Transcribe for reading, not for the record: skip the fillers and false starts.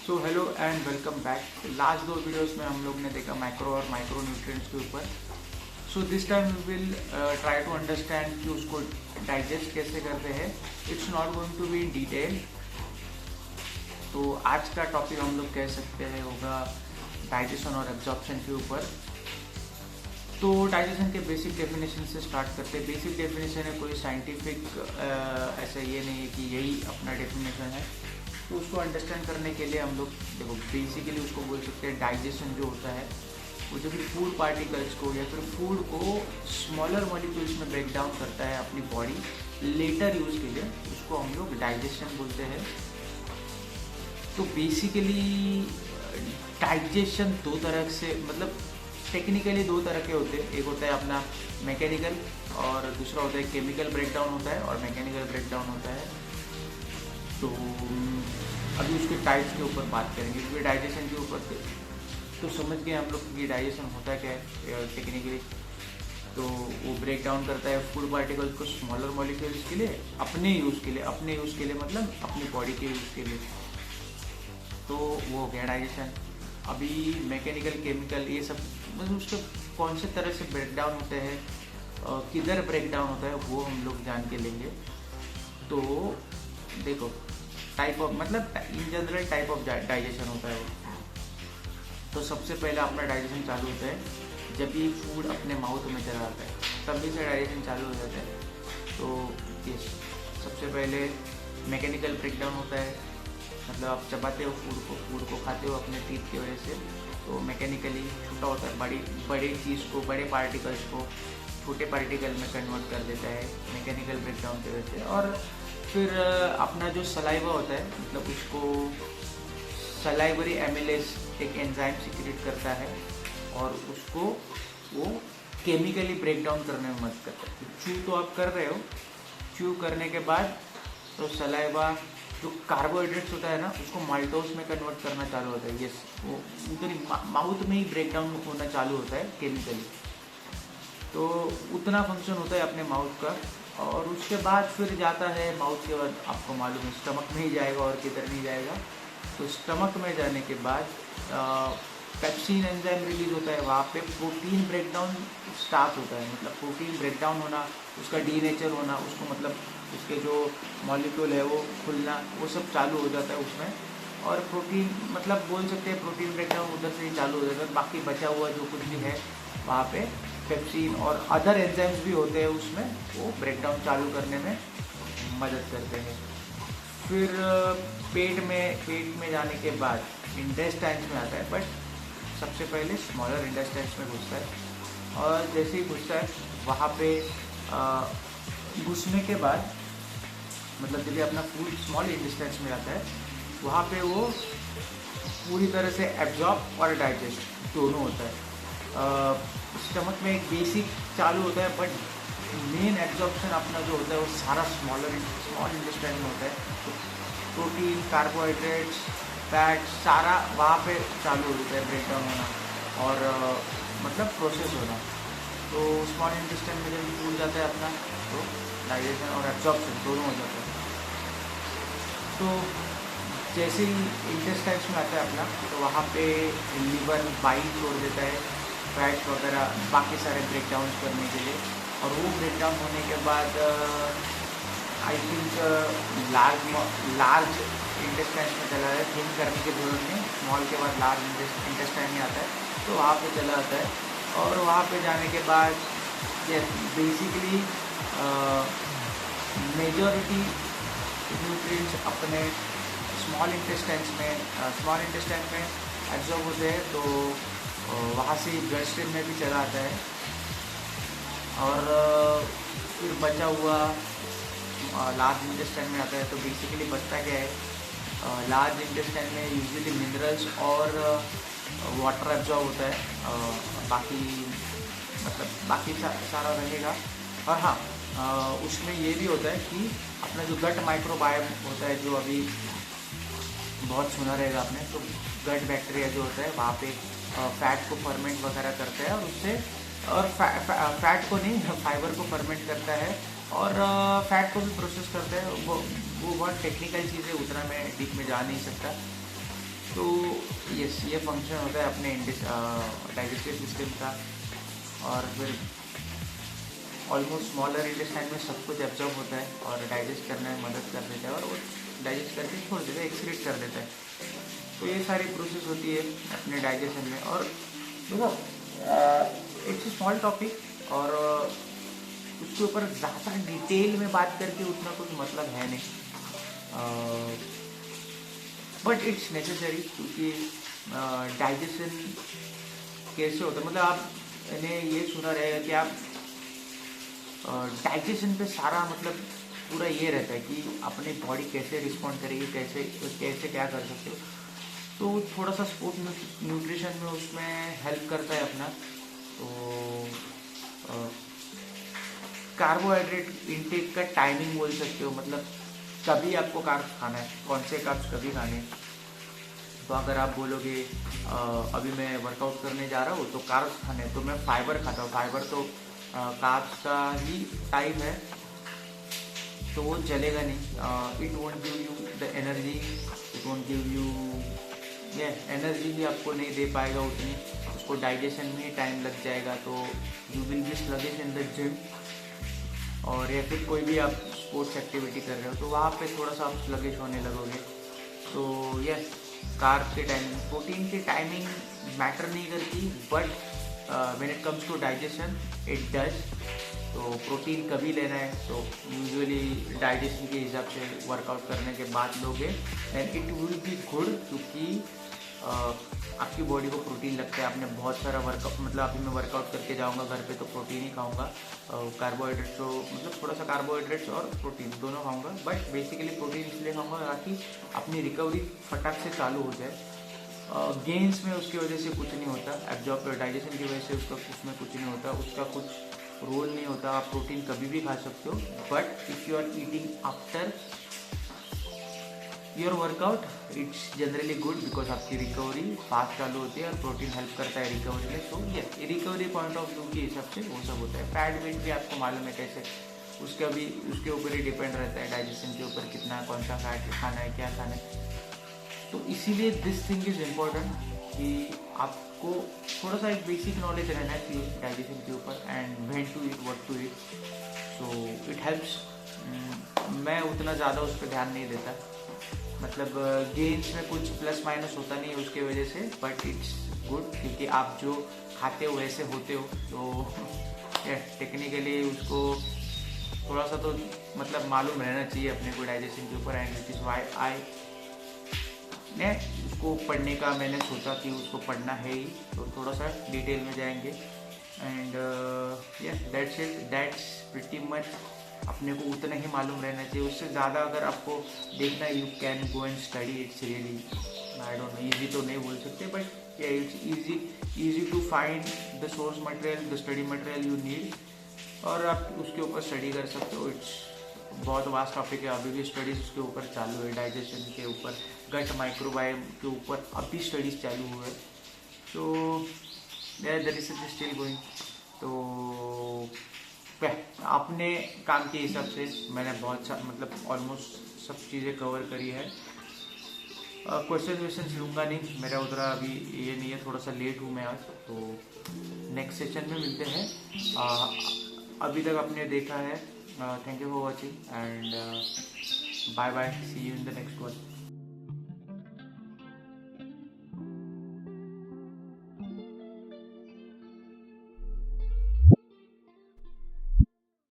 So hello and welcome back. Last दो videos में हम लोग ने देखा माइक्रो और माइक्रो न्यूट्रिएंट्स के ऊपर। So this time we will try to understand कि उसको डाइजेस्ट कैसे करते हैं। It's not going to be in detail. तो आज का टॉपिक हम लोग कह सकते हैं होगा डाइजेशन और एब्जॉर्प्शन के ऊपर। तो डाइजेशन के बेसिक डेफिनेशन से स्टार्ट करते हैं। बेसिक डेफिनेशन है, कोई साइंटिफिक ऐसा ये नहीं है कि यही अपना डेफिनेशन है। तो उसको अंडरस्टैंड करने के लिए हम लोग देखो बेसिकली उसको बोल सकते हैं डाइजेशन जो होता है वो जो भी फूड पार्टिकल्स को या फिर फूड को स्मॉलर मॉलिक्यूल्स में ब्रेक डाउन करता है अपनी बॉडी लेटर यूज़ के लिए, उसको हम लोग डाइजेशन बोलते हैं। तो बेसिकली डाइजेशन दो तरह से मतलब टेक्निकली दो तरह के होते हैं। एक होता है अपना मैकेनिकल और दूसरा होता है केमिकल ब्रेकडाउन होता है और मैकेनिकल ब्रेकडाउन होता है। तो अभी उसके टाइप्स के ऊपर बात करेंगे क्योंकि डाइजेशन के ऊपर तो समझ गए हम लोग कि डाइजेशन होता क्या है टेक्निकली। तो वो ब्रेक डाउन करता है फूड पार्टिकल्स को स्मॉलर मॉलिक्यूल्स के लिए अपने यूज़ के लिए मतलब अपनी बॉडी के यूज़ के लिए। तो वो हो गया डाइजेशन। अभी मैकेनिकल केमिकल ये सब मतलब उसके कौन से तरह से ब्रेक डाउन होते हैं, किधर ब्रेक डाउन होता है वो हम लोग जान के लेंगे। तो देखो टाइप ऑफ मतलब in general type of digestion होता है वो। तो सबसे पहले अपना डाइजेशन चालू होता है जब ये फूड अपने माउथ में चला जाता है, तभी से डाइजेशन चालू हो जाता है। तो ये सबसे पहले मैकेनिकल ब्रेकडाउन होता है, मतलब आप चबाते हो फूड को खाते हो अपने टीथ की वजह से। तो मैकेनिकली छोटा होता है, बड़ी चीज़ को बड़े पार्टिकल्स को छोटे पार्टिकल में कन्वर्ट कर देता है मैकेनिकल ब्रेकडाउन की वजह से। और फिर अपना जो सलाइवा होता है मतलब उसको सलाइवरी एमिलेज एक एंजाइम सिक्रेट करता है और उसको वो केमिकली ब्रेक डाउन करने में मदद करता है। च्यू तो आप कर रहे हो, च्यू करने के बाद तो सलाइवा जो कार्बोहाइड्रेट्स होता है ना उसको माल्टोस में कन्वर्ट करना चालू होता है। यस, वो उधर माउथ में ही ब्रेक डाउन होना चालू होता है केमिकली। तो उतना फंक्शन होता है अपने माउथ का। और उसके बाद फिर जाता है माउथ के बाद आपको मालूम है स्टमक में ही जाएगा और किधर नहीं जाएगा। तो स्टमक में जाने के बाद पेप्सिन एंजाइम रिलीज होता है, वहाँ पे प्रोटीन ब्रेकडाउन स्टार्ट होता है। मतलब प्रोटीन ब्रेकडाउन होना, उसका डीनेचर होना, उसको मतलब उसके जो मॉलिक्यूल है वो खुलना, वो सब चालू हो जाता है उसमें। और प्रोटीन मतलब बोल सकते हैं प्रोटीन ब्रेकडाउन उधर से ही चालू हो जाता है। बाकी बचा हुआ जो कुछ भी है वहाँ पे पेप्सिन और अदर एंजाइम्स भी होते हैं उसमें, वो ब्रेकडाउन चालू करने में मदद करते हैं। फिर पेट में जाने के बाद इंटेस्टाइन्स में आता है, बट सबसे पहले स्मॉलर इंटेस्टाइन्स में घुसता है। और जैसे ही घुसता है वहाँ पे घुसने के बाद मतलब जब अपना फूड स्मॉल इंटेस्टाइन्स में आता है वहाँ पे वो पूरी तरह से एब्जॉर्ब और डाइजेस्ट दोनों होता है। स्टमक में एक बेसिक चालू होता है, बट मेन एब्जॉर्प्शन अपना जो होता है वो सारा स्मॉल इंटेस्टाइन में होता है। तो प्रोटीन, कार्बोहाइड्रेट्स, फैट सारा वहाँ पे चालू हो जाता है ब्रेक डाउन होना और मतलब प्रोसेस होना। तो स्मॉल इंटेस्टाइन में जब फूड जाता है अपना तो डाइजेशन और एब्जॉर्प्शन दोनों हो जाता है। तो जैसे ही इंटेस्टाइन्स में आता है अपना तो वहाँ पे लीवर बाइल छोड़ देता है फैट्स वगैरह बाकी सारे ब्रेक डाउन करने के लिए। और वो ब्रेक डाउन होने के बाद आई थिंक लार्ज इंटेस्टाइन में चला है। थिंक करने की जरूरत नहीं, स्मॉल के बाद लार्ज इंटेस्टाइन में आता है तो वहाँ पे चला जाता है। और वहाँ पे जाने के बाद बेसिकली मेजॉरिटी न्यूट्रिएंट्स अपने स्मॉल इंटेस्टाइन में एब्जॉर्ब होते हैं। तो वहाँ से ब्लड स्ट्रीम में भी चला आता है। और फिर बचा हुआ लार्ज इंटेस्टाइन में आता है। तो बेसिकली बचता क्या है, लार्ज इंटेस्टाइन में यूजुअली मिनरल्स और वाटर एब्जॉर्ब होता है। बाकी सारा रहेगा। और हाँ, उसमें ये भी होता है कि अपना जो गट माइक्रोबायोम होता है जो अभी बहुत सुना रहेगा आपने, तो गट बैक्टीरिया जो होता है वहाँ पे फैट को फर्मेंट वगैरह करता है और उससे और फैट को नहीं फाइबर को फर्मेंट करता है और फैट को भी प्रोसेस करते हैं। वो बहुत टेक्निकल चीज़ है, उतना मैं डीप में जा नहीं सकता। तो यस, ये फंक्शन होता है अपने डाइजेस्टिव सिस्टम का। और फिर ऑलमोस्ट स्मॉलर इंटेस्टाइन में सब कुछ एब्जॉर्ब होता है और डाइजेस्ट करने में मदद कर देता है, और वो डाइजेस्ट करके छोड़ देता है, एक्सक्रीट कर देता है। तो ये सारी प्रोसेस होती है अपने डाइजेशन में। और देखो, इट्स स्मॉल टॉपिक, और उसके ऊपर ज़्यादा डिटेल में बात करके उतना कुछ मतलब है नहीं, बट इट्स नेसेसरी, क्योंकि डाइजेशन कैसे होता है, मतलब आपने ये सुना रहेगा कि आप डाइजेशन पे सारा मतलब पूरा ये रहता है कि अपनी बॉडी कैसे रिस्पॉन्ड करेगी, कैसे कैसे क्या कर सकते हो। तो थोड़ा सा स्पोर्ट न्यूट्रिशन में उसमें हेल्प करता है अपना। तो कार्बोहाइड्रेट इनटेक का टाइमिंग बोल सकते हो, मतलब कभी आपको कार्ब्स खाना है, कौन से कार्ब्स कभी खाने हैं। तो अगर आप बोलोगे अभी मैं वर्कआउट करने जा रहा हूँ तो कार्ब्स खाने हैं, तो मैं फाइबर खाता हूँ। फाइबर तो कार्ब्स का ही टाइप है, तो वो चलेगा नहीं। It won't give you the energy, it won't give you energy भी आपको नहीं दे पाएगा उतनी, उसको डाइजेशन में ही टाइम लग जाएगा। तो you will be sluggish in the gym, और या फिर कोई भी आप स्पोर्ट्स एक्टिविटी कर रहे हो तो वहाँ पे थोड़ा सा आप स्लगिश होने लगोगे। तो यस, कार्ब के टाइमिंग, प्रोटीन की टाइमिंग मैटर नहीं करती, but when it comes to digestion it does. तो प्रोटीन कभी लेना है तो यूजुअली डाइजेशन के हिसाब से वर्कआउट करने के बाद लोगे, and it will be good, क्योंकि आपकी बॉडी को प्रोटीन लगता है। आपने बहुत सारा वर्कआउट, मतलब अभी मैं वर्कआउट करके जाऊंगा घर पे तो प्रोटीन ही खाऊंगा, कार्बोहाइड्रेट्स तो मतलब थोड़ा सा कार्बोहाइड्रेट्स और प्रोटीन दोनों खाऊंगा, बट बेसिकली प्रोटीन इसलिए खाऊंगा ताकि अपनी रिकवरी फटाक से चालू हो जाए। गेंस में उसकी वजह से कुछ नहीं होता, एब्जॉर्ब डाइजेशन की वजह से उसमें कुछ नहीं होता, उसका कुछ रोल नहीं होता। आप प्रोटीन कभी भी खा सकते हो, but if you are eating after your workout it's generally good, because आपकी रिकवरी फास्ट चालू होती है और प्रोटीन हेल्प करता है रिकवरी में। तो yes, recovery point of view के हिसाब से वो सब होता है। फैट वेट भी आपको मालूम है कैसे, उसके ऊपर ही डिपेंड रहता है, डाइजेशन के ऊपर कितना कौन सा फैट खाना है, क्या खाना है। तो इसीलिए दिस थिंग इज़ इम्पोर्टेंट कि आपको थोड़ा सा एक बेसिक नॉलेज रहना चाहिए डाइजेशन के ऊपर, and when to eat, what to eat. So it helps. मैं उतना ज़्यादा उस पर ध्यान नहीं देता, मतलब गेन्स में कुछ प्लस माइनस होता नहीं है उसके वजह से, बट इट्स गुड, क्योंकि आप जो खाते हो वैसे होते हो। तो टेक्निकली उसको थोड़ा सा तो मतलब मालूम रहना चाहिए अपने को डाइजेशन के ऊपर, एंड इट इज़ वाई ने उसको पढ़ने का मैंने सोचा कि उसको पढ़ना है ही, तो थोड़ा सा डिटेल में जाएंगे। And yes, that's it, that's pretty much. अपने को उतना ही मालूम रहना चाहिए, उससे ज़्यादा अगर आपको देखना, you can go and study, it's really, I don't know, easy तो नहीं बोल सकते, but it's easy to find the source material, the study material you need, और आप उसके ऊपर स्टडी कर सकते हो। इट्स बहुत वास्ट टॉपिक है, अभी भी स्टडीज़ उसके ऊपर चालू है, डाइजेशन के ऊपर, गट माइक्रोबायोम के ऊपर अभी स्टडीज़ चालू हुए। तो the research is still going. तो अपने काम के हिसाब से मैंने बहुत मतलब ऑलमोस्ट सब चीज़ें कवर करी है। क्वेश्चन लूँगा नहीं, मेरा उधर अभी ये नहीं है, थोड़ा सा लेट हूँ मैं आज। तो नेक्स्ट सेशन में मिलते हैं। अभी तक आपने देखा है, thank you for watching, and bye bye, see you in the next one.